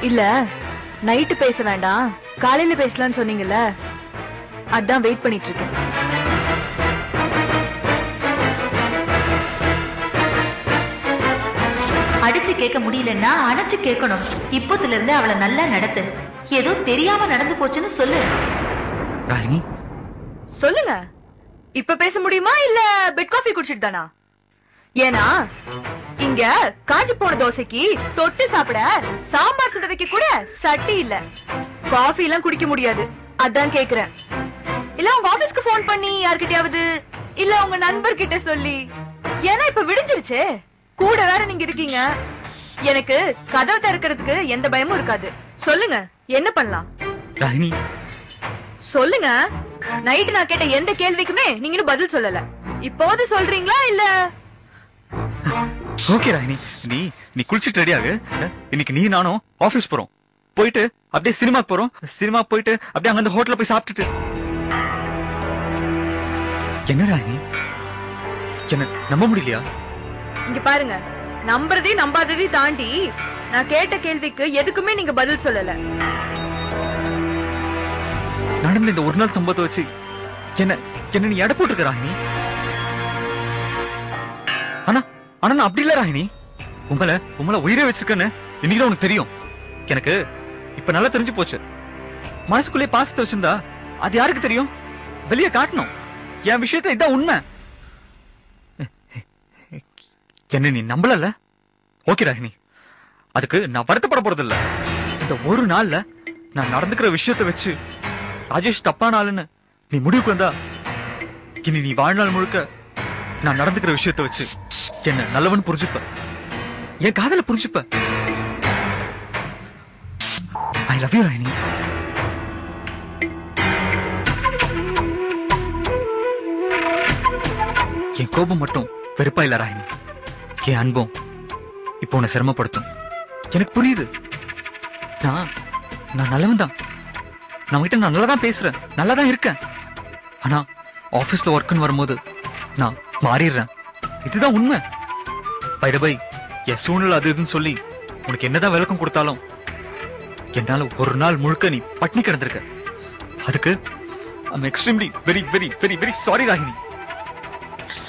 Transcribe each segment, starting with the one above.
இல்ல நைட்டு பேச வேண்டாம், காலையில பேசலாம்னு சொன்னீங்கல்ல, அதான் வெயிட் பண்ணிட்டு இருக்கேன். அடிச்சு கேட்க முடியலன்னா அணைச்சு கேட்கணும். இப்போதுல இருந்து அவளை நல்லா நடத்து. ஏதோ தெரியாம நடந்து போச்சுன்னு சொல்லு. ராகினி சொல்லுங்க. இப்ப பேச முடியுமா இல்ல பெட் காஃபி குடிச்சிட்டு தானா? ஏன்னா இங்க காஞ்சி போன தோசைக்கு தொட்டு சாப்பிட சாம்பார் சுட வைக்க கூட சட்டி இல்ல. காஃபி எல்லாம் குடிக்க முடியாது. அதான் கேக்குறேன். இல்ல உங்க ஆபீஸ்க்கு போன் பண்ணி யார்கிட்டயாவது, இல்ல உங்க நண்பர்கிட்ட சொல்லி. ஏன்னா இப்ப விடிஞ்சிருச்சு, கூட வேற நீங்க இருக்கீங்க. எனக்கு கதவை திறக்கிறதுக்கு எந்த பயமும் இருக்காது. சொல்லுங்க, என்ன பண்ணலாம்? ராகினி சொல்லுங்க. நைட்டு நான் கேட்ட எந்த கேள்விக்குமே நீங்களும் பதில் சொல்லல. இப்போது சொல்றீங்களா இல்ல? ஓகே ராகினி, நீ குளிச்சிட்டு ரெடியாகு. இன்னைக்கு நீ நானும் ஆபீஸ் போறோம். போயிட்டு அப்படியே சினிமாக்கு போறோம். சினிமா போயிட்டு அப்படியே அங்க அந்த ஹோட்டல்ல போய் சாப்பிட்டுட்டு. என்ன ராகினி, என்ன நம்ப முடியலையா? இங்க பாருங்க, நம்புறதே நம்பாததே தாண்டி நான் கேட்ட கேள்விக்கு எதுக்குமே நீங்க பதில் சொல்லல. நடந்த இந்த ஒரு நாள் சம்பவத்தை வச்சு என்ன நீ எடை போட்டுருக்க ராகினி. ஆனா நான் அப்படி இல்ல ராகினி. உங்களை உயிரை வச்சிருக்கேன்னு இன்னைக்கு உனக்கு தெரியும். எனக்கு இப்ப நல்லா தெரிஞ்சு போச்சு. மனசுக்குள்ளே பாசத்தை வச்சிருந்தா அது யாருக்கு தெரியும்? வெளியே காட்டணும். என் விஷயத்த இதான் உண்மை. என்ன நீ நம்பல? ஓகே ராகினி, அதுக்கு நான் வருத்தப்பட போறது இல்ல. இந்த ஒரு நாள்ல நான் நடந்துக்கிற விஷயத்த வச்சு ராஜேஷ் தப்பான ஆளுன்னு நீ முடிவுக்கு வந்தா, இனி நீ வாழ்நாள் முழுக்க நான் நடந்துக்கிற விஷயத்த வச்சு என்ன நல்லவன் புரிஞ்சுப்ப, என் காதல புரிஞ்சுப்ப. I love you Ragini. என் கோபம் மட்டும் வெறுப்பா இல்ல ராகினி. என் அன்பும் இப்போ உன்னை சிரமப்படுத்தும். எனக்கு புரியுது. நான் நல்லவன் தான். நான் கிட்ட நான் நல்லா தான் பேசுறேன், நல்லா தான் இருக்கேன். ஆனா ஆபீஸ்ல ஒர்க்குன்னு வரும்போது நான் மாறிடுறேன். இதுதான் உண்மை. பை என் சூழ்நிலை அது இதுன்னு சொல்லி உனக்கு என்னதான் விளக்கம் கொடுத்தாலும் என்னால ஒரு நாள் முழுக்க நீ பட்னி கிடந்திருக்க. அதுக்கு I'm extremely very very very very sorry Ragini.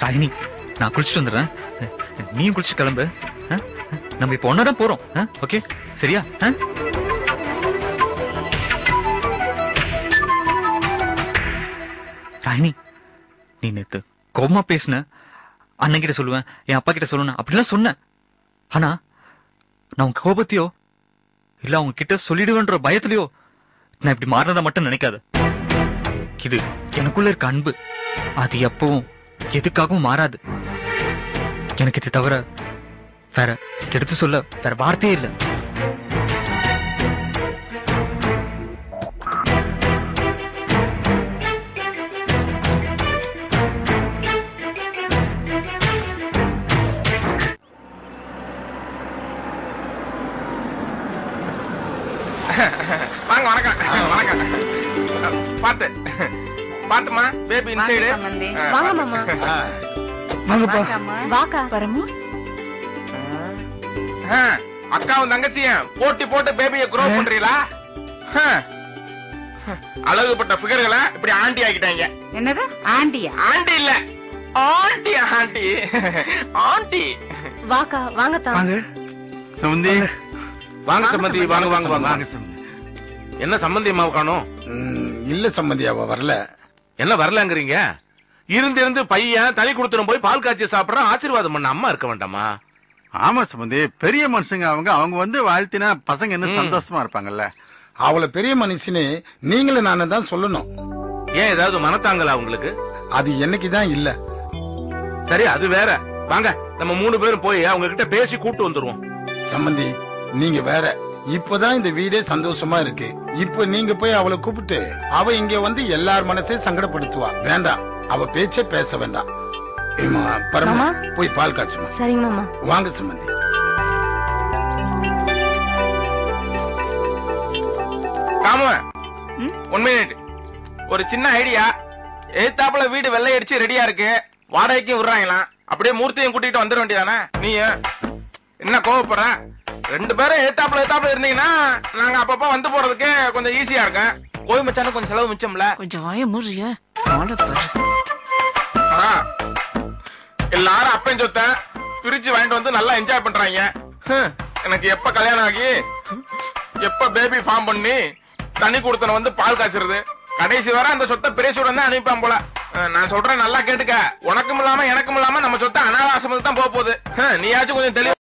Ragini, நான் குளிச்சுட்டு வந்துடுறேன். நீயும் குளிச்சு கிளம்பு. நம்ம இப்ப ஒன்னாதான் போறோம். ஓகே, சரியா? ராகினி, நீ நேத்து கோபமா பேசுன. அண்ணன் கிட்ட சொல்லுவேன், என் அப்பா கிட்ட சொல்லுவேன் அப்படிலாம் சொன்ன. ஆனா நான் உங்க கோபத்தையோ இல்ல அவங்க கிட்ட சொல்லிடுவேன்ற பயத்திலயோ நான் இப்படி மாறினதை மட்டும் நினைக்காத. இது எனக்குள்ள இருக்க அன்பு. அது எப்பவும் எதுக்காகவும் மாறாது. எனக்கு இது தவிர வேற எடுத்து சொல்ல வேற வார்த்தையே இல்லை. வாங்க. வணக்கம் வணக்கம். பாத்து பாத்துமா பேபி இன்சைடு. வாங்க மாமா. வாங்கப்பா. வாக்கா வரமு. அக்காவும் தங்கச்சியும் போட்டி போட்டு பேபியை க்ரோ பண்றீங்களா? அழகுப்பட்ட பிகர்களை இப்படி ஆண்டி ஆக்கிட்டாங்க. என்னது ஆண்டியா? ஆண்டி இல்ல, ஆண்டி ஆண்டி ஆண்டி. வாக்கா வாங்க தான். வாங்க சம்பந்தி. வாங்க சம்பந்தி, வாங்க வாங்க வாங்க. என்ன சம்பந்தி அம்மாவை காணோம்? இல்ல சம்பந்தி, அவ வரல. என்ன வரலங்கிறீங்க? இருந்து பையன் தனி கொடுத்துரும் போய் பால் காய்ச்சி சாப்பிடறான். ஆசீர்வாதம் பண்ண அம்மா இருக்க வேண்டாமா? ஆமா சம்பந்தி, பெரிய மனுஷங்க அவங்க வந்து வாழ்த்தினா பசங்க என்ன சந்தோஷமா இருப்பாங்கல்ல. அவளை பெரிய மனுஷனே நீங்களும் நானே தான் சொல்லணும். ஏன் ஏதாவது மனத்தாங்கலா உங்களுக்கு? அது என்னைக்குதான் இல்ல. சரி, அது வேற. வாங்க நம்ம 3 பேரும் போய் அவங்க கிட்ட பேசி கூட்டு வந்துருவோம். சம்பந்தி, நீங்க வேற. இப்பதான் இந்த வீடே சந்தோஷமா இருக்கு. இப்ப நீங்க போய் அவளை கூப்பிட்டு அவ இங்க வந்து எல்லார் மனசையும் சங்கடப்படுத்துவா. வேண்டாம், அவ பேச்சே பேச வேண்டாம். பரமா போய் பால் காய்ச்சுமா. சரிங்க மாமா. வாங்க சம்பந்தி. காம 1 மினிட். ஒரு சின்ன ஐடியா. ஏத்தாப்புல வீடு வெள்ளை அடிச்சு ரெடியா இருக்கு. வாடகைக்கும் விடுறாங்களாம். அப்படியே மூர்த்தியும் கூட்டிட்டு வந்துட வேண்டியதானே? நீ என்ன கோவப்படுற? 2 பேரும் ஏத்தாப்புல இருந்தீங்கன்னா நாங்க அப்பப்ப வந்து போறதுக்கு கொஞ்சம் ஈஸியா இருக்கும். கோயில் மச்சானுக்கு கொஞ்சம் செலவு மிச்சம்ல. கொஞ்சம் வாய மூறிய எல்லாரும் அப்பன் சொத்த பிரிச்சு வாங்கிட்டு வந்து நல்லா என்ஜாய் பண்றாங்க. எனக்கு எப்ப கல்யாணம் ஆகி எப்ப பேபி ஃபார்ம் பண்ணி தனி கொடுத்தன வந்து பால் காய்ச்சறது, கடைசி வர அந்த சொத்தை பிரேசூடன் தான் அனுப்பான் போல. நான் சொல்றேன் நல்லா கேட்டுக்க. உனக்கும் இல்லாம எனக்கும் இல்லாம நம்ம சொத்தை அனாவாசமுக்கு தான் போக போகுது. நீயாச்சும் கொஞ்சம் தெளிவா